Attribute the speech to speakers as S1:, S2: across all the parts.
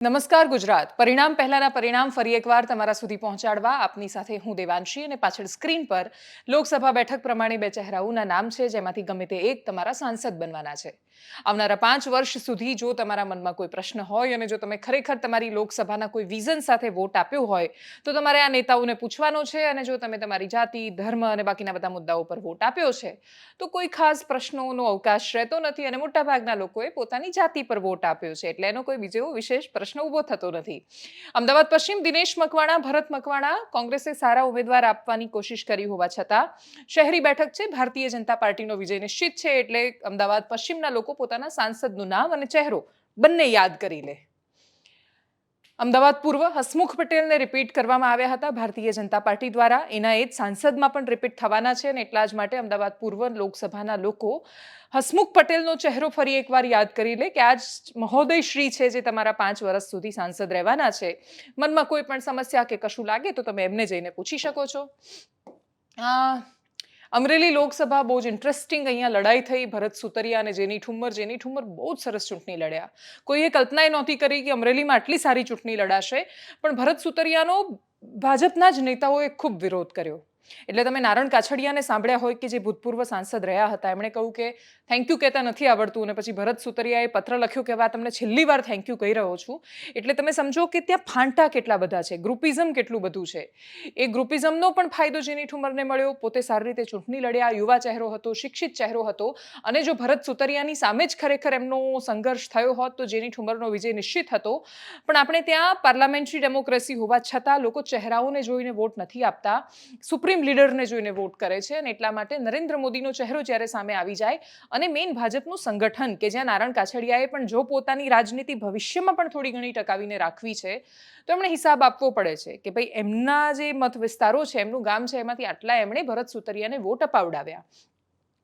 S1: નમસ્કાર ગુજરાત. પરિણામ પહેલાના પરિણામ ફરી એકવાર તમારા સુધી પહોંચાડવા આપની સાથે હું દેવાંશી અને પાછળ સ્ક્રીન પર લોકસભા બેઠક પ્રમાણે બે ચહેરાઓના નામ છે, જેમાંથી ગમે તે એક તમારા સાંસદ બનવાના છે. આવનારા 5 વર્ષ સુધી જો તમારા મનમાં કોઈ પ્રશ્ન હોય અને જો તમે ખરેખર તમારી લોકસભાના કોઈ વિઝન સાથે વોટ આપ્યો હોય તો તમારે આ નેતાઓને પૂછવાનો છે. અને જો તમે તમારી જાતિ, ધર્મ અને બાકીના બધા મુદ્દાઓ પર વોટ આપ્યો છે તો કોઈ ખાસ પ્રશ્નોનો અવકાશ રહેતો નથી અને મોટાભાગના લોકોએ પોતાની જાતિ પર વોટ આપ્યો છે, એટલે એનો કોઈ બીજો વિશેષ પ્રશ્ન ઊભો થતો નથી. અમદાવાદ પશ્ચિમ દિનેશ મકવાણા, ભરત મકવાણા કોંગ્રેસે સારા ઉમેદવાર આપવાની કોશિશ કરી હોવા છતાં શહેરી બેઠક છે, ભારતીય જનતા પાર્ટીનો વિજય નિશ્ચિત છે, એટલે અમદાવાદ પશ્ચિમના લોકો પોતાના સાંસદનું નામ અને ચહેરો બંને યાદ કરી લે. અમદાવાદ પૂર્વ હસમુખ પટેલને રિપીટ કરવામાં આવ્યા હતા ભારતીય જનતા પાર્ટી દ્વારા. એના એ જ સાંસદમાં પણ રિપીટ થવાના છે અને એટલા જ માટે અમદાવાદ પૂર્વ લોકસભાના લોકો હસમુખ પટેલનો ચહેરો ફરી એકવાર યાદ કરી લે કે આજ મહોદય શ્રી છે જે તમારા 5 વર્ષ સુધી સાંસદ રહેવાના છે. મનમાં કોઈ પણ સમસ્યા કે કશું લાગે તો તમે એમને જઈને પૂછી શકો છો. અમરેલી લોકસભા બહુ જ ઇન્ટરેસ્ટિંગ અહીંયા લડાઈ થઈ. ભરત સુતરિયા અને જેની ઠુમ્મર બહુ જ સરસ ચૂંટણી લડ્યા. કોઈએ કલ્પના નહોતી કરી કે અમરેલીમાં આટલી સારી ચૂંટણી લડાશે, પણ ભરત સુતરિયાનો ભાજપના જ નેતાઓએ ખૂબ વિરોધ કર્યો. એટલે તમે નારણ કાછડિયાને સાંભળ્યા હોય કે જે ભૂતપૂર્વ સાંસદ રહ્યા હતા, એમણે કહ્યું કે થેન્ક યુ કહેતા નથી આવડતું, અને પછી ભરત સુતરિયાએ પત્ર લખ્યો કે આ તમને છેલ્લી વાર થેન્ક યુ કહી રહ્યો છું. એટલે તમે સમજો કે ત્યાં ફાંટા કેટલા બધા છે, ગ્રુપિઝમ કેટલું બધું છે. એ ગ્રુપિઝમનો પણ ફાયદો જેની ઠુમરને મળ્યો. પોતે સારી રીતે ચૂંટણી લડ્યા, યુવા ચહેરો હતો, શિક્ષિત ચહેરો હતો, અને જો ભરત સુતરિયાની સામે જ ખરેખર એમનો સંઘર્ષ થયો હોત તો જેની ઠુમરનો વિજય નિશ્ચિત હતો. પણ આપણે ત્યાં પાર્લામેન્ટરી ડેમોક્રેસી હોવા છતાં લોકો ચહેરાઓને જોઈને વોટ નથી આપતા, સુપ્રીમ લીડરને જોઈને વોટ કરે છે. અને એટલા માટે નરેન્દ્ર મોદીનો ચહેરો જ્યારે સામે આવી જાય અને મેઇન ભાજપનું સંગઠન કે જ્યાં નારણ કાછડિયાએ પણ જો પોતાની રાજનીતિ ભવિષ્યમાં પણ થોડી ઘણી ટકાવીને રાખવી છે તો એમણે હિસાબ આપવો પડે છે કે ભાઈ એમના જે મત વિસ્તારો છે, એમનું ગામ છે, એમાંથી આટલા એમણે ભરત સુતરિયાને વોટ અપાવડાવ્યા.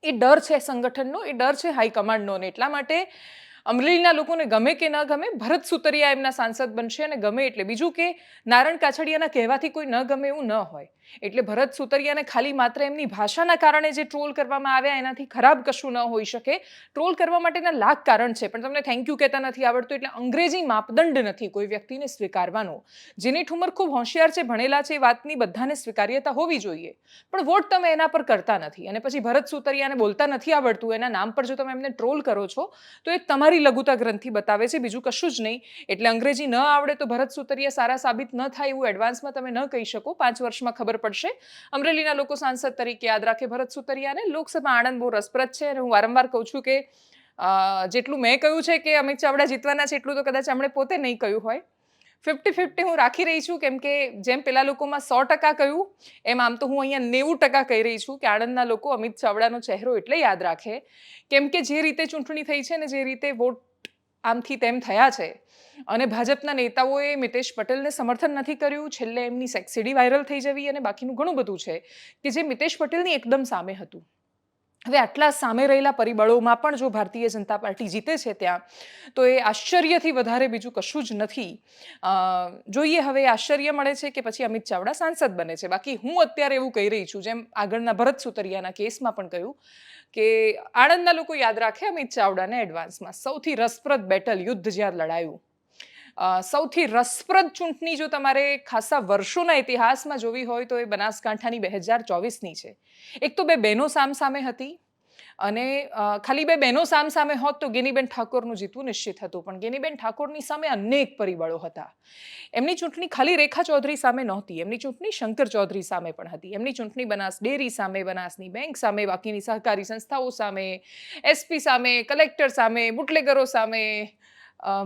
S1: એ ડર છે સંગઠનનો, એ ડર છે હાઈકમાન્ડનો. અને એટલા માટે અમરેલીના લોકોને ગમે કે ન ગમે, ભરત સુતરિયા એમના સાંસદ બનશે. અને ગમે એટલે બીજું કે નારણ કાછડિયાના કહેવાથી કોઈ ન ગમે એવું ન હોય. એટલે ભરત સુતરિયાને ખાલી માત્ર એમની ભાષાના કારણે જે ટ્રોલ કરવામાં આવ્યા એનાથી ખરાબ કશું ન હોઈ શકે. ટ્રોલ કરવા માટેના લાખ કારણ છે, પણ તમને થેન્ક યુ કહેતા નથી આવડતું એટલે અંગ્રેજી માપદંડ નથી કોઈ વ્યક્તિને સ્વીકારવાનો. જેની ઠુમર ખૂબ હોશિયાર છે, ભણેલા છે, એ વાતની બધાને સ્વીકાર્યતા હોવી જોઈએ, પણ વોટ તમે એના પર કરતા નથી. અને પછી ભરત સુતરિયાને બોલતા નથી આવડતું, એના નામ પર જો તમે એમને ટ્રોલ કરો છો તો એ તમારી લઘુતા ગ્રંથિ બતાવે છે, બીજું કશું જ નહીં. એટલે અંગ્રેજી ન આવડે તો ભરત સુતરિયા સારા સાબિત ન થાય એવું એડવાન્સમાં તમે ન કહી શકો. 5 વર્ષમાં ખબર પડશે. અમરેલીના લોકો સાંસદ તરીકે યાદ રાખે ભરત સુતરિયાને. લોકસભા આણંદ બહુ રસપ્રદ છે અને હું વારંવાર કહું છું કે જેટલું મેં કહ્યું છે કે અમિત ચાવડા જીતવાના છે એટલું તો કદાચ એમણે પોતે નહીં કહ્યું હોય. 50-50 હું રાખી રહી છું, કેમ કે જેમ પેલા લોકોમાં 100% કહ્યું એમ આમ તો હું અહીંયા 90% કહી રહી છું કે આણંદના લોકો અમિત ચાવડાનો ચહેરો એટલે યાદ રાખે કેમ કે જે રીતે ચૂંટણી થઈ છે ને જે રીતે વોટ આમથી તેમ થયા છે, અને ભાજપના નેતાઓએ મિતેશ પટેલને સમર્થન નથી કર્યું. છેલ્લે એમની સેક્સીડી વાયરલ થઈ જવી અને બાકીનું ઘણું બધું છે કે જે મિતેશ પટેલની એકદમ સામે હતું. હવે આટલા સામે રહેલા પરિબળોમાં પણ જો ભારતીય જનતા પાર્ટી જીતે છે ત્યાં, તો એ આશ્ચર્યથી વધારે બીજું કશું જ નથી. જોઈએ હવે આશ્ચર્ય મળે છે કે પછી અમિત ચાવડા સાંસદ બને છે. બાકી હું અત્યારે એવું કહી રહી છું, જેમ આગળના ભરત સુતરિયાના કેસમાં પણ કહ્યું કે આણંદના લોકો યાદ રાખે અમિત ચાવડાને એડવાન્સમાં. સૌથી રસપ્રદ બેટલ, યુદ્ધ જ્યાં લડાયું, સૌથી રસપ્રદ ચૂંટણી જો તમારે ખાસા વર્ષોના ઇતિહાસમાં જોવી હોય તો એ બનાસકાંઠાની 2024ની છે. એક તો બે બહેનો સામસામે હતી, અને ખાલી બે બહેનો સામસામે હોત તો ગેનીબેન ઠાકોરનું જીતવું નિશ્ચિત હતું, પણ ગેનીબેન ઠાકોરની સામે અનેક પરિબળો હતા. એમની ચૂંટણી ખાલી રેખા ચૌધરી સામે નહોતી, એમની ચૂંટણી શંકર ચૌધરી સામે પણ હતી. એમની ચૂંટણી બનાસ ડેરી સામે, બનાસની બેંક સામે, બાકીની સહકારી સંસ્થાઓ સામે, એસપી સામે, કલેક્ટર સામે, બુટલેગરો સામે,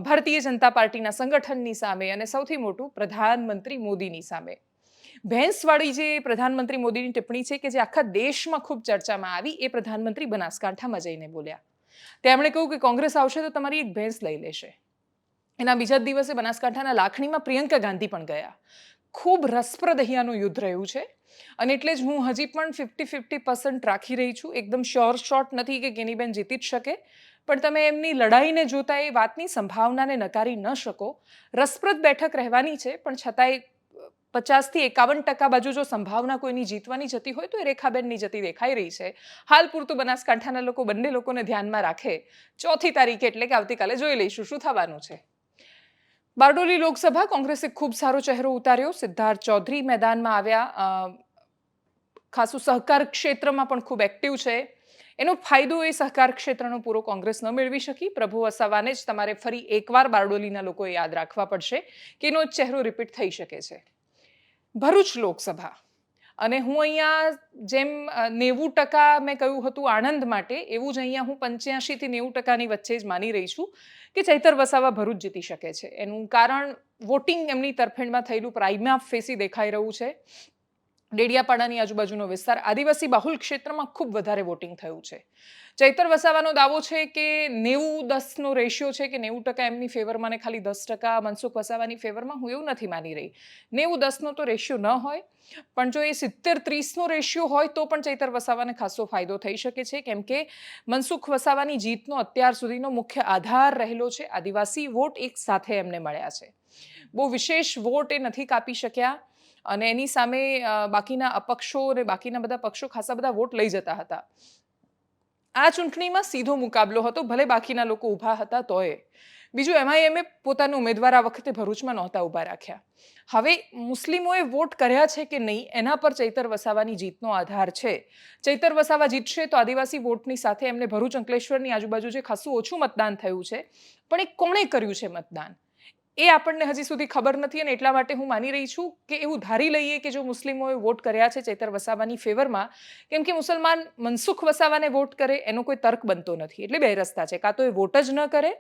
S1: ભારતીય જનતા પાર્ટીના સંગઠનની સામે, અને સૌથી મોટું પ્રધાનમંત્રી મોદીની સામે. ભેંસવાળી જે પ્રધાનમંત્રી મોદીની ટિપ્પણી છે કે જે આખા દેશમાં ખૂબ ચર્ચામાં આવી, એ પ્રધાનમંત્રી બનાસકાંઠામાં જઈને બોલ્યા. તેમણે કહ્યું કે કોંગ્રેસ આવશે તો તમારી એક ભેંસ લઈ લેશે. એના બીજા જ દિવસે બનાસકાંઠાના લાખણીમાં પ્રિયંકા ગાંધી પણ ગયા. ખૂબ રસપ્રદ અહીંયાનું યુદ્ધ રહ્યું છે, અને એટલે જ હું હજી પણ 50-50% રાખી રહી છું. એકદમ શ્યોર શોટ નથી કે ગેનીબેન જીતી જ શકે, પણ તમે એમની લડાઈને જોતા એ વાતની સંભાવનાને નકારી ન શકો. રસપ્રદ બેઠક રહેવાની છે, પણ છતાંય 50-51% બાજુ જો સંભાવના કોઈની જીતવાની જતી હોય તો એ રેખાબેનની જતી દેખાઈ રહી છે. હાલ પૂરતું બનાસકાંઠાના લોકો બંને લોકોને ધ્યાનમાં રાખે. 4મી તારીખે એટલે કે આવતીકાલે જોઈ લઈશું શું થવાનું છે. બારડોલી લોકસભા કોંગ્રેસે ખૂબ સારો ચહેરો ઉતાર્યો. સિદ્ધાર્થ ચૌધરી મેદાનમાં આવ્યા. ખાસું સહકાર ક્ષેત્રમાં પણ ખૂબ એક્ટિવ છે. એનો ફાયદો એ સહકાર ક્ષેત્રનો પૂરો કોંગ્રેસ ન મેળવી શકી. પ્રભુ વસાવાને જ તમારે ફરી એકવાર બારડોલીના લોકોએ યાદ રાખવા પડશે કે એનો ચહેરો રિપીટ થઈ શકે છે. ભરૂચ લોકસભા, અને હું અહીંયા જેમ 90% મેં કહ્યું હતું આણંદ માટે, એવું જ અહીંયા હું 85 થી 90%ની વચ્ચે જ માની રહી છું કે ચૈતર વસાવા ભરૂચ જીતી શકે છે. એનું કારણ વોટિંગ એમની તરફેણમાં થયેલું પ્રાઇમા ફેસી દેખાઈ રહ્યું છે. ડેડિયાપાડાની આજુબાજુનો વિસ્તાર આદિવાસી બાહુલ ક્ષેત્રમાં ખૂબ વધારે વોટિંગ થયું છે. ચૈતર વસાવાનો દાવો છે કે 90-10નો રેશિયો છે, કે 90% એમની ફેવરમાં ને ખાલી 10% મનસુખ વસાવાની ફેવરમાં. હું એવું નથી માની રહી. 90-10નો તો રેશિયો ન હોય, પણ જો એ 70-30નો રેશિયો હોય તો પણ ચૈતર વસાવાને ખાસો ફાયદો થઈ શકે છે, કેમ કે મનસુખ વસાવાની જીતનો અત્યાર સુધીનો મુખ્ય આધાર રહેલો છે આદિવાસી વોટ. એક સાથે એમને મળ્યા છે. બહુ વિશેષ વોટ એ નથી કાપી શક્યા, અને એની સામે બાકીના અપક્ષો અને બાકીના બધા પક્ષો ખાસા બધા વોટ લઈ જતા હતા. આ ચૂંટણીમાં સીધો મુકાબલો હતો, ભલે બાકીના લોકો ઊભા હતા તોય. બીજું, એમઆઈએમે પોતાના ઉમેદવાર આ વખતે ભરૂચમાં નહોતા ઊભા રાખ્યા. હવે મુસ્લિમોએ વોટ કર્યા છે કે નહીં એના પર ચૈતર વસાવાની જીતનો આધાર છે. ચૈતર વસાવા જીતશે તો આદિવાસી વોટની સાથે એમને ભરૂચ અંકલેશ્વરની આજુબાજુ જે ખાસું ઓછું મતદાન થયું છે, પણ એ કોણે કર્યું છે મતદાન એ આપણને હજી સુધી ખબર નથી. અને એટલા માટે હું માની રહી છું કે એવું ધારી લઈએ કે જો મુસ્લિમોએ વોટ કર્યા છે ચૈતર વસાવાની ફેવરમાં, કેમ કે મુસલમાન મનસુખ વસાવાને વોટ કરે એનો કોઈ તર્ક બનતો નથી. એટલે બે રસ્તા છે, કાં તો એ વોટ જ ન કરે,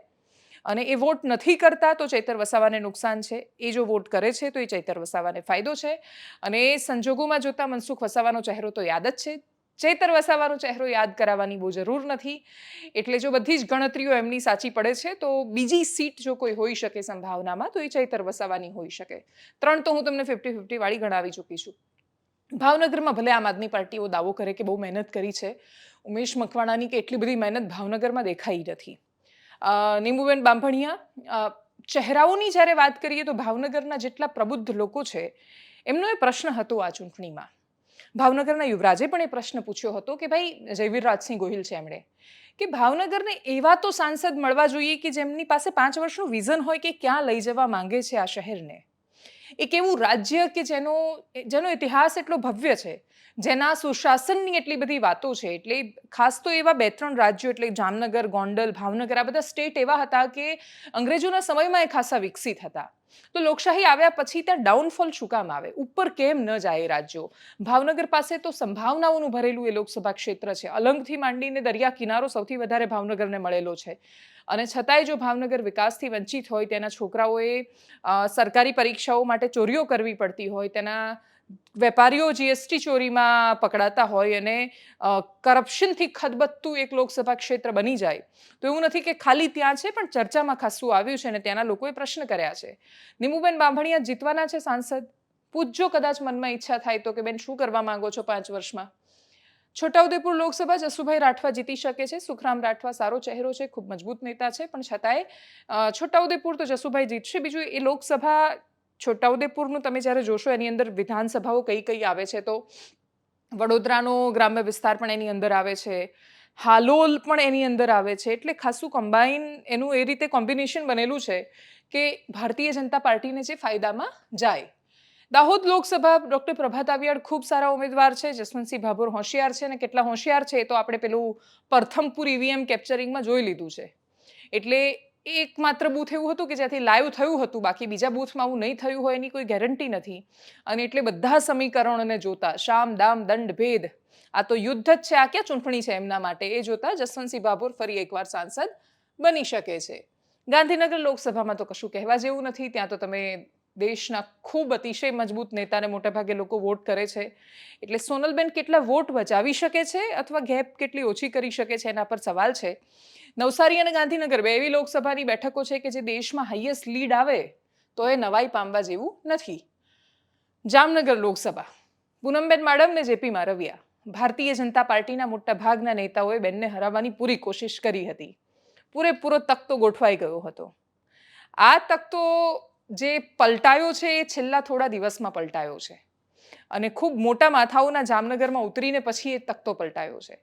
S1: અને એ વોટ નથી કરતા તો ચૈતર વસાવાને નુકસાન છે. એ જો વોટ કરે છે તો એ ચૈતર વસાવાને ફાયદો છે. અને એ સંજોગોમાં જોતા મનસુખ વસાવાનો ચહેરો તો યાદ જ છે. ચૈતર વસાવાનો ચહેરો યાદ કરાવવાની બહુ જરૂર નથી. એટલે જો બધી જ ગણતરીઓ એમની સાચી પડે છે તો બીજી સીટ જો કોઈ હોઈ શકે સંભાવનામાં તો એ ચૈતર વસાવાની હોઈ શકે. 3 તો હું તમને 50-50 વાળી ગણાવી ચૂકી છું. ભાવનગરમાં ભલે આમ આદમી પાર્ટીઓ દાવો કરે કે બહુ મહેનત કરી છે, ઉમેશ મકવાણાની કે એટલી બધી મહેનત ભાવનગરમાં દેખાઈ નથી. નીમુબેન બાંભણિયા, ચહેરાઓની જ્યારે વાત કરીએ તો ભાવનગરના જેટલા પ્રબુદ્ધ લોકો છે એમનો એ પ્રશ્ન હતો આ ચૂંટણીમાં. ભાવનગરના યુવરાજે પણ એ પ્રશ્ન પૂછ્યો હતો કે ભાઈ, જયવીર રાજસિંહ ગોહિલ છે એમણે, કે ભાવનગરને એવા તો સાંસદ મળવા જોઈએ કે જેમની પાસે 5 વર્ષનું વિઝન હોય કે ક્યાં લઈ જવા માંગે છે આ શહેરને. એક એવું રાજ્ય કે જેનો ઇતિહાસ એટલો ભવ્ય છે, જેના સુશાસનની એટલી બધી વાતો છે. એટલે ખાસ તો એવા 2-3 રાજ્યો, એટલે જામનગર, ગોંડલ, ભાવનગર, આ બધા સ્ટેટ એવા હતા કે અંગ્રેજોના સમયમાં એ ખાસા વિકસિત હતા. તો લોકશાહી આવ્યા પછી ત્યાં ડાઉનફોલ શું કામ આવે? ઉપર કેમ ન જાય એ રાજ્યો? ભાવનગર પાસે તો સંભાવનાઓનું ભરેલું એ લોકસભા ક્ષેત્ર છે. અલંગથી માંડીને દરિયા કિનારો સૌથી વધારે ભાવનગરને મળેલો છે. અને છતાંય જો ભાવનગર વિકાસથી વંચિત હોય, તેના છોકરાઓએ સરકારી પરીક્ષાઓ માટે ચોરીઓ કરવી પડતી હોય, તેના વેપારીઓ જીએસટી ચોરીમાં પકડાતા હોય, અને કરપ્શનથી ખદબદતું એક લોકસભા ક્ષેત્ર બની જાય, તો એવું નથી કે ખાલી ત્યાં છે, પણ ચર્ચામાં ખાસું આવ્યું છે અને ત્યાંના લોકોએ પ્રશ્ન કર્યા છે. નીમુબેન બાંભણિયા જીતવાના છે સાંસદ. પૂછજો કદાચ મનમાં ઈચ્છા થાય તો કે બેન શું કરવા માંગો છો 5 વર્ષમાં. છોટાઉદેપુર લોકસભા જસુભાઈ રાઠવા જીતી શકે છે. સુખરામ રાઠવા સારો ચહેરો છે, ખૂબ મજબૂત નેતા છે, પણ છતાંય છોટાઉદેપુર તો જસુભાઈ જીતશે. બીજું, એ લોકસભા છોટાઉદેપુરનું તમે જ્યારે જોશો એની અંદર વિધાનસભાઓ કઈ કઈ આવે છે, તો વડોદરાનો ગ્રામ્ય વિસ્તાર પણ એની અંદર આવે છે, હાલોલ પણ એની અંદર આવે છે. એટલે ખાસું કમ્બાઈન એનું એ રીતે કોમ્બિનેશન બનેલું છે કે ભારતીય જનતા પાર્ટીને જે ફાયદામાં જાય. દાહોદ લોકસભા ડોક્ટર પ્રભાત આવિયાડ ખૂબ સારા ઉમેદવાર છે. જસવંતસિંહ ભાભોર હોશિયાર છે, અને કેટલા હોશિયાર છે એ તો આપણે પેલું પ્રથમપુર ઈવીએમ કેપ્ચરિંગમાં જોઈ લીધું છે. એટલે એકમાત્ર બૂથ એવું હતું કે જ્યાંથી લાઈવ થયું હતું, બાકી બીજા બૂથમાં આવું નહીં થયું હોય એની કોઈ ગેરંટી નથી. અને એટલે બધા સમીકરણોને જોતા, શામ દામ દંડ ભેદ, આ તો યુદ્ધ જ છે, આ ક્યાં ચૂંટણી છે એમના માટે, એ જોતા જસવંતસિંહ ભાભોર ફરી એકવાર સાંસદ બની શકે છે. ગાંધીનગર લોકસભામાં તો કશું કહેવા જેવું નથી. ત્યાં તો તમે દેશના ખૂબ અતિશય મજબૂત નેતાને મોટાભાગે લોકો વોટ કરે છે. એટલે સોનલબેન કેટલા વોટ બચાવી શકે છે અથવા ગેપ કેટલી ઓછી કરી શકે છે એના પર સવાલ છે. નવસારી અને ગાંધીનગર બે એવી લોકસભાની બેઠકો છે કે જે દેશમાં હાઈએસ્ટ લીડ આવે તો એ નવાઈ પામવા જેવું નથી. જામનગર લોકસભા, પૂનમબેન માડમ ને જેપી મારવિયા, ભારતીય જનતા પાર્ટીના મોટા ભાગના નેતાઓએ બેનને હરાવવાની પૂરી કોશિશ કરી હતી. પૂરેપૂરો તખ્તો ગોઠવાઈ ગયો હતો. આ તખ્તો જે પલટાયો છે એ છેલ્લા થોડા દિવસમાં પલટાયો છે, અને ખૂબ મોટા માથાઓના જામનગરમાં ઉતરીને પછી એ તખ્તો પલટાયો છે.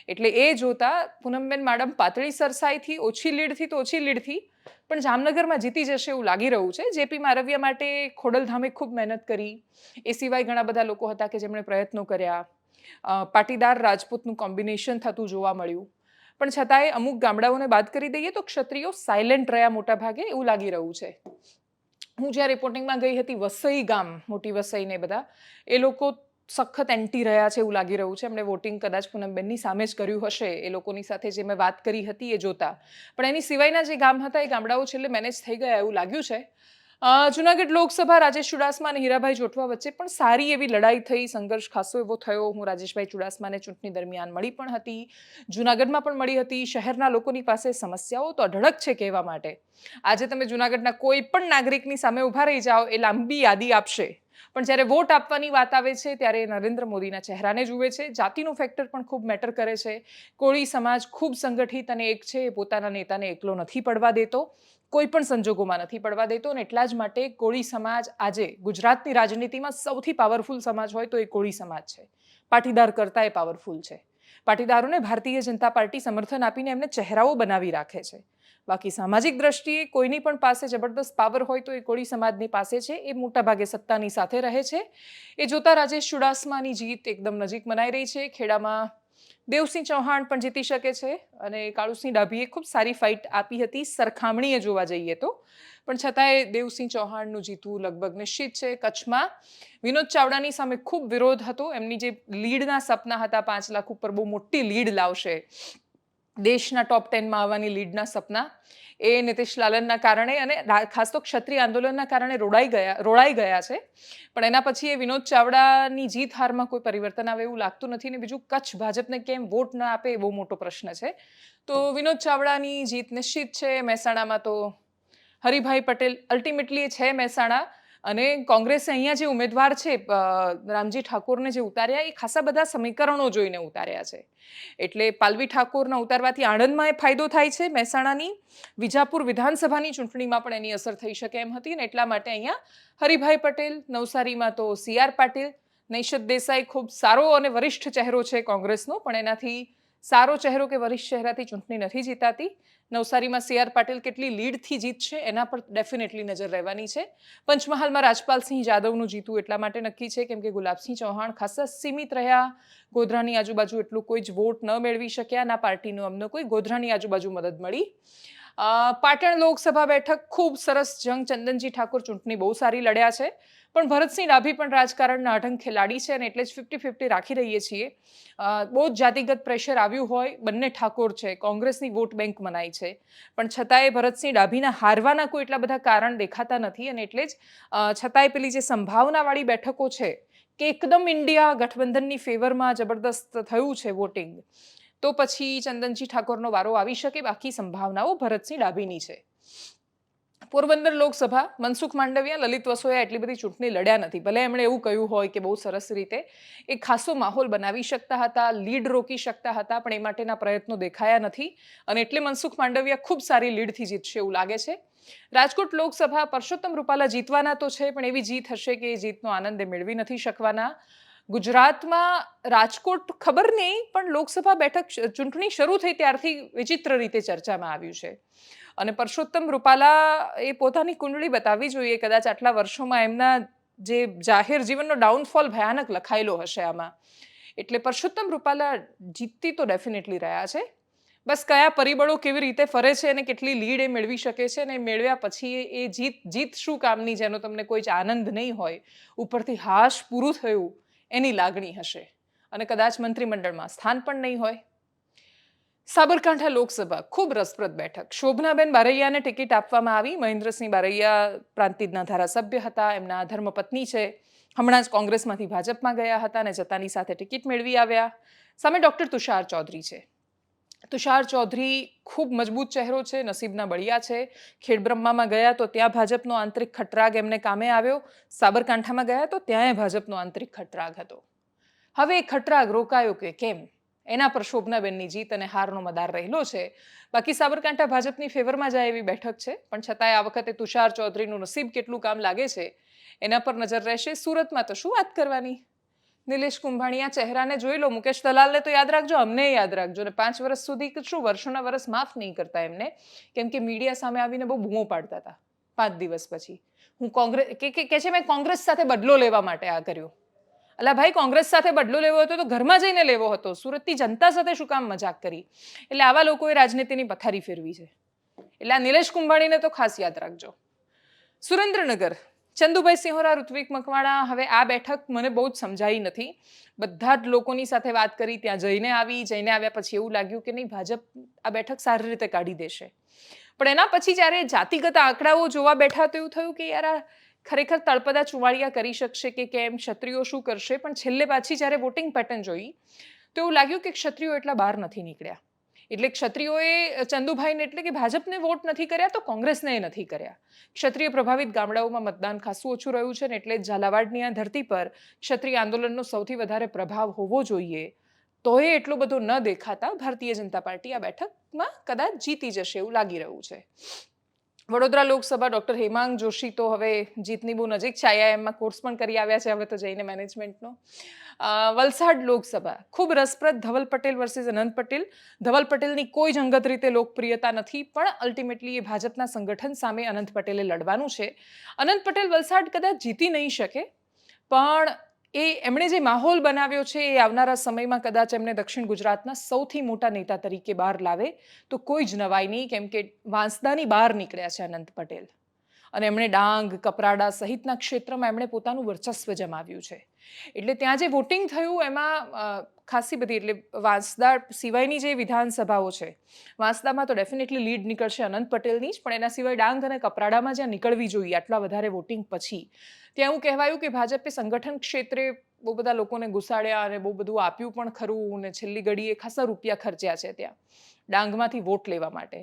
S1: એટલે એ જોતા પૂનમબેન માડમ પાતળી સરસાઈથી ઓછી લીડથી તો ઓછી લીડથી પણ જામનગરમાં જીતી જશે એવું લાગી રહ્યું છે. જેપી મારવિયા માટે ખોડલધામે ખૂબ મહેનત કરી. એ સિવાય ઘણા બધા લોકો હતા કે જેમણે પ્રયત્નો કર્યા. પાટીદાર રાજપૂતનું કોમ્બિનેશન થતું જોવા મળ્યું. પણ છતાંય અમુક ગામડાઓને બાદ કરી દઈએ તો ક્ષત્રિયો સાયલેન્ટ રહ્યા મોટા ભાગે એવું લાગી રહ્યું છે. હું જ્યાં રિપોર્ટિંગમાં ગઈ હતી વસઈ ગામ, મોટી વસઈ ને બધા, એ લોકો સખત એન્ટી રહ્યા છે એવું લાગી રહ્યું છે. એમણે વોટિંગ કદાચ પૂનમબેનની સામે જ કર્યું હશે એ લોકોની સાથે જે મેં વાત કરી હતી એ જોતા. પણ એની સિવાયના જે ગામ હતા એ ગામડાઓ છેલ્લે મેનેજ થઈ ગયા એવું લાગ્યું છે. જુનાગઢ લોકસભા રાજેશ ચુડાસમા અને હીરાભાઈ જોટવા વચ્ચે પણ સારી એવી લડાઈ થઈ, સંઘર્ષ ખાસો એવો થયો. હું રાજેશભાઈ ચુડાસમાને ચૂંટણી દરમિયાન મળી પણ હતી, જુનાગઢમાં પણ મળી હતી. શહેરના લોકોની પાસે સમસ્યાઓ તો અઢળક છે કહેવા માટે. આજે તમે જુનાગઢના કોઈ પણ નાગરિકની સામે ઊભા રહી જાઓ એ લાંબી યાદી આપશે, પણ જ્યારે વોટ આપવાની વાત આવે છે ત્યારે નરેન્દ્ર મોદીના ચહેરાને જુએ છે. જાતિનું ફેક્ટર પણ ખૂબ મેટર કરે છે. કોળી સમાજ ખૂબ સંગઠિત અને એક છે. એ પોતાના નેતાને એકલો નથી પડવા દેતો, કોઈ પણ સંજોગોમાં નથી પડવા દેતો. અને એટલા જ માટે કોળી સમાજ આજે ગુજરાતની રાજનીતિમાં સૌથી પાવરફુલ સમાજ હોય તો એ કોળી સમાજ છે. પાટીદાર કરતાં એ પાવરફુલ છે. પાટીદારોને ભારતીય જનતા પાર્ટી સમર્થન આપીને એમને ચહેરાઓ બનાવી રાખે છે. બાકી સામાજિક દ્રષ્ટિએ કોઈની પણ પાસે જબરદસ્ત પાવર હોય તો એ કોળી સમાજની પાસે છે. એ મોટાભાગે સત્તાની સાથે રહે છે. એ જોતા રાજેશ ચુડાસમાની જીત એકદમ નજીક મનાઈ રહી છે. ખેડામાં દેવસિંહ ચૌહાણ પણ જીતી શકે છે અને કાળુસિંહ ડાભીએ ખૂબ સારી ફાઇટ આપી હતી સરખામણીએ જોવા જઈએ તો. પણ છતાંય દેવસિંહ ચૌહાણનું જીતવું લગભગ નિશ્ચિત છે. કચ્છમાં વિનોદ ચાવડાની સામે ખૂબ વિરોધ હતો. એમની જે લીડના સપના હતા 5 લાખ ઉપર બહુ મોટી લીડ લાવશે, દેશના ટોપ 10માં આવવાની લીડના સપના, એ નીતિશ લાલનના કારણે અને ખાસ તો ક્ષત્રિય આંદોલનના કારણે રોડાઈ ગયા છે. પણ એના પછી એ વિનોદ ચાવડાની જીત હારમાં કોઈ પરિવર્તન આવે એવું લાગતું નથી. ને બીજું, કચ્છ ભાજપને કેમ વોટ ના આપે એ બહુ મોટો પ્રશ્ન છે. તો વિનોદ ચાવડાની જીત નિશ્ચિત છે. મહેસાણામાં તો હરિભાઈ પટેલ અલ્ટિમેટલી છે મહેસાણા, અને કોંગ્રેસે અહીંયા જે ઉમેદવાર છે રામજી ઠાકોરને જે ઉતાર્યા એ ખાસા બધા સમીકરણો જોઈને ઉતાર્યા છે. એટલે પાલવી ઠાકોરના ઉતારવાથી આણંદમાં એ ફાયદો થાય છે. મહેસાણાની વિજાપુર વિધાનસભાની ચૂંટણીમાં પણ એની અસર થઈ શકે એમ હતી. ને એટલા માટે અહીંયા હરિભાઈ પટેલ, નવસારીમાં તો CR પાટીલ, નૈશદ દેસાઈ ખૂબ સારો અને વરિષ્ઠ ચહેરો છે કોંગ્રેસનો, પણ એનાથી સારો ચહેરો કે વરિષ્ઠ ચહેરાથી ચૂંટણી નથી જીતાતી. નવસારીમાં CR પાટીલ કેટલી લીડથી જીતશે એના પર ડેફિનેટલી નજર રહેવાની છે. પંચમહાલમાં રાજપાલસિંહ જાદવનું જીતવું એટલા માટે નક્કી છે કેમ કે ગુલાબસિંહ ચૌહાણ ખાસા સીમિત રહ્યા. ગોધરાની આજુબાજુ એટલું કોઈ જ વોટ ન મેળવી શક્યા. ના પાર્ટીનું અમને કોઈ ગોધરાની આજુબાજુ મદદ મળી. પાટણ લોકસભા બેઠક ખૂબ સરસ જંગ. ચંદનજી ઠાકોર ચૂંટણી બહુ સારી લડ્યા છે, પણ ભરતસિંહ ડાભી પણ રાજકારણના અઢંગ ખેલાડી છે અને એટલે જ 50-50 રાખી રહીએ છીએ. બહુ જ જાતિગત પ્રેશર આવ્યું હોય, બંને ઠાકોર છે, કોંગ્રેસની વોટ બેંક મનાઈ છે, પણ છતાંય ભરતસિંહ ડાભીના હારવાના કોઈ એટલા બધા કારણ દેખાતા નથી. અને એટલે જ છતાંય પેલી જે સંભાવનાવાળી બેઠકો છે કે એકદમ ઇન્ડિયા ગઠબંધનની ફેવરમાં જબરદસ્ત થયું છે વોટિંગ, તો પછી ચંદનજી ઠાકોરનો વારો આવી શકે. બાકી સંભાવનાઓ ભરતસિંહ ડાભીની છે. પોરબંદર લોકસભા મનસુખ માંડવિયા, લલિત વસોયા એટલી બધી ચૂંટણી લડ્યા નથી. ભલે એમણે એવું કહ્યું હોય કે બહુ સરસ રીતે એક ખાસો માહોલ બનાવી શકતા હતા, લીડ રોકી શકતા હતા, પણ એ માટેના પ્રયત્નો દેખાયા નથી અને એટલે મનસુખ માંડવિયા ખૂબ સારી લીડથી જીતશે એવું લાગે છે. રાજકોટ લોકસભા પરસોત્તમ રૂપાલા જીતવાના તો છે, પણ એવી જીત હશે કે એ જીતનો આનંદ એ મેળવી નથી શકવાના. ગુજરાતમાં રાજકોટ ખબર નહીં, પણ લોકસભા બેઠક ચૂંટણી શરૂ થઈ ત્યારથી વિચિત્ર રીતે ચર્ચામાં આવ્યું છે. અને પરસોત્તમ રૂપાલા એ પોતાની કુંડળી બતાવવી જોઈએ. કદાચ આટલા વર્ષોમાં એમના જે જાહેર જીવનનો ડાઉનફોલ ભયાનક લખાયેલો હશે આમાં. એટલે પરસોત્તમ રૂપાલા જીતતી તો ડેફિનેટલી રહ્યા છે. બસ કયા પરિબળો કેવી રીતે ફરે છે અને કેટલી લીડ એ મેળવી શકે છે, અને મેળવ્યા પછી એ જીત શું કામની, જેનો તમને કોઈ જ આનંદ નહીં હોય, ઉપરથી હાશ પૂરું થયું એની લાગણી હશે. અને કદાચ મંત્રીમંડળમાં સ્થાન પણ નહીં હોય. સાબરકાંઠા લોકસભા ખૂબ રસપ્રદ બેઠક. શોભનાબેન બારૈયાને ટિકિટ આપવામાં આવી. મહેન્દ્રસિંહ બારૈયા પ્રાંતિજના ધારાસભ્ય હતા, એમના ધર્મપત્ની છે, હમણાં જ કોંગ્રેસમાંથી ભાજપમાં ગયા હતા અને જતાની સાથે ટિકિટ મેળવી આવ્યા. સામે ડૉક્ટર તુષાર ચૌધરી છે. તુષાર ચૌધરી ખૂબ મજબૂત ચહેરો છે, નસીબના બળિયા છે. ખેડબ્રહ્મામાં ગયા તો ત્યાં ભાજપનો આંતરિક ખટરાગ એમને કામે આવ્યો. સાબરકાંઠામાં ગયા તો ત્યાંય ભાજપનો આંતરિક ખટરાગ હતો. હવે એ ખટરાગ રોકાયો કે કેમ, એના પર શોભનાબેનની જીત અને હારનો મદાર રહેલો છે. બાકી સાબરકાંઠા ભાજપની ફેવરમાં જાય એવી બેઠક છે, પણ છતાંય આ વખતે તુષાર ચૌધરીનું નસીબ કેટલું કામ લાગે છે એના પર નજર રહેશે. સુરતમાં તો શું વાત કરવાની, નિલેશ કુંભાણીયા ચહેરાને જોઈ લો, મુકેશ દલાલને તો યાદ રાખજો, અમને યાદ રાખજો. ને 5 વર્ષ સુધી શું વર્ષોના વર્ષ માફ નહીં કરતા એમને, કેમ કે મીડિયા સામે આવીને બહુ બૂમો પાડતા હતા 5 દિવસ પછી. હું કોંગ્રેસ કે છે મેં કોંગ્રેસ સાથે બદલો લેવા માટે આ કર્યું. અલા ભાઈ, કોંગ્રેસ સાથે બદલો લેવો હતો તો ઘરમાં જઈને લેવો હતો. સુરતની જનતા સાથે શું કામ મજાક કરી? એટલે આવા લોકોએ રાજનીતિની પથારી ફેરવી છે. એટલે આ નિલેશ કુંભાણીને તો ખાસ યાદ રાખજો. સુરેન્દ્રનગર, ચંદુભાઈ સિંહોરા, ઋત્વિક મકવાણા. હવે આ બેઠક મને બહુ જ સમજાઈ નથી. બધા જ લોકોની સાથે વાત કરી, ત્યાં જઈને આવ્યા પછી એવું લાગ્યું કે નહીં, ભાજપ આ બેઠક સારી રીતે કાઢી દેશે. પણ એના પછી જ્યારે જાતિગત આંકડાઓ જોવા બેઠા તો એવું થયું કે યાર આ ખરેખર તળપદા ચુવાડિયા કરી શકશે કે કેમ, ક્ષત્રિયો શું કરશે? પણ છેલ્લે પાછી જ્યારે વોટિંગ પેટર્ન જોઈ તો એવું લાગ્યું કે ક્ષત્રિયો એટલા બહાર નથી નીકળ્યા. એટલે ક્ષત્રિયોએ ચંદુભાઈને એટલે કે ભાજપને વોટ નથી કર્યા તો કોંગ્રેસને નથી કર્યા. ક્ષત્રિય પ્રભાવિત ગામડાઓમાં મતદાન ખાસું ઓછું રહ્યું છે ને એટલે ઝાલાવાડની આ ધરતી પર ક્ષત્રિય આંદોલનનો સૌથી વધારે પ્રભાવ હોવો જોઈએ. તોય એટલો બધો ન દેખાતા ભારતીય જનતા પાર્ટી આ બેઠકમાં કદાચ જીતી જશે એવું લાગી રહ્યું છે. વડોદરા લોકસભા, ડૉક્ટર હેમાંગ જોશી તો હવે જીતની બહુ નજીક છે. IIMમાં કોર્સ પણ કરી આવ્યા છે હવે તો જઈને મેનેજમેન્ટનો. વલસાડ લોકસભા, ખૂબ રસપ્રદ. ધવલ પટેલ વર્સિસ અનંત પટેલ. ધવલ પટેલની કોઈ જ અંગત રીતે લોકપ્રિયતા નથી, પણ અલ્ટિમેટલી એ ભાજપના સંગઠન સામે અનંત પટેલે લડવાનું છે. અનંત પટેલ વલસાડ કદાચ જીતી નહીં શકે, પણ એમણે જે માહોલ બનાવ્યો છે એ આવનારા સમયમાં કદાચ એમને દક્ષિણ ગુજરાતના સૌથી મોટા નેતા તરીકે બહાર લાવે તો કોઈ જ નવાઈ નહીં, કેમ કે વાંસદાની બહાર નીકળ્યા છે અનંત પટેલ. અને એમણે ડાંગ, કપરાડા સહિતના ક્ષેત્રમાં એમણે પોતાનું વર્ચસ્વ જમાવ્યું છે. એટલે ત્યાં જે વોટિંગ થયું એમાં ખાસી બધી, એટલે વાંસદા સિવાયની જે વિધાનસભાઓ છે, વાંસદામાં તો ડેફિનેટલી લીડ નીકળશે અનંત પટેલની જ, પણ એના સિવાય ડાંગ અને કપરાડામાં જ્યાં નીકળવી જોઈએ આટલા વધારે વોટિંગ પછી, ત્યાં એવું કહેવાયું કે ભાજપે સંગઠન ક્ષેત્રે બહુ બધા લોકોને ઘુસાડ્યા અને બહુ બધું આપ્યું પણ ખરું, અને છેલ્લી ઘડીએ ખાસા રૂપિયા ખર્ચ્યા છે ત્યાં ડાંગમાંથી વોટ લેવા માટે.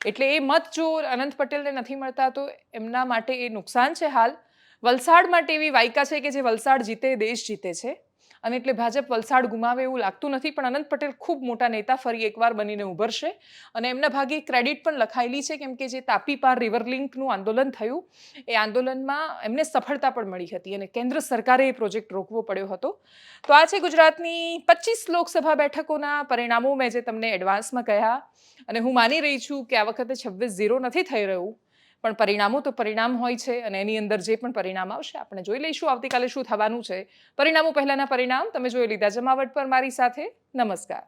S1: એટલે એ મત જો અનંત પટેલને નથી મળતા તો એમના માટે એ નુકસાન છે. હાલ વલસાડ માટે એવી વાયકા છે કે જે વલસાડ જીતે દેશ જીતે છે, અને એટલે ભાજપ વલસાડ ગુમાવે એવું લાગતું નથી. પણ અનંત પટેલ ખૂબ મોટા નેતા ફરી એકવાર બનીને ઉભરશે, અને એમના ભાગે ક્રેડિટ પણ લખાયેલી છે, કેમ કે જે તાપી પાર રિવર લિંકનું આંદોલન થયું એ આંદોલનમાં એમને સફળતા પણ મળી હતી અને કેન્દ્ર સરકારે એ પ્રોજેક્ટ રોકવો પડ્યો હતો. તો આ છે ગુજરાતની 25 લોકસભા બેઠકોના પરિણામો મેં જે તમને એડવાન્સમાં કહ્યા, અને હું માની રહી છું કે આ વખતે 26-0 નથી થઈ રહ્યું, પણ પરિણામો તો પરિણામ હોય છે, અને એની અંદર જે પણ પરિણામ આવશે આપણે જોઈ લઈશું આવતીકાલે શું થવાનું છે. પરિણામો પહેલાના પરિણામ તમે જોઈ લીધા જમાવટ પર મારી સાથે. નમસ્કાર.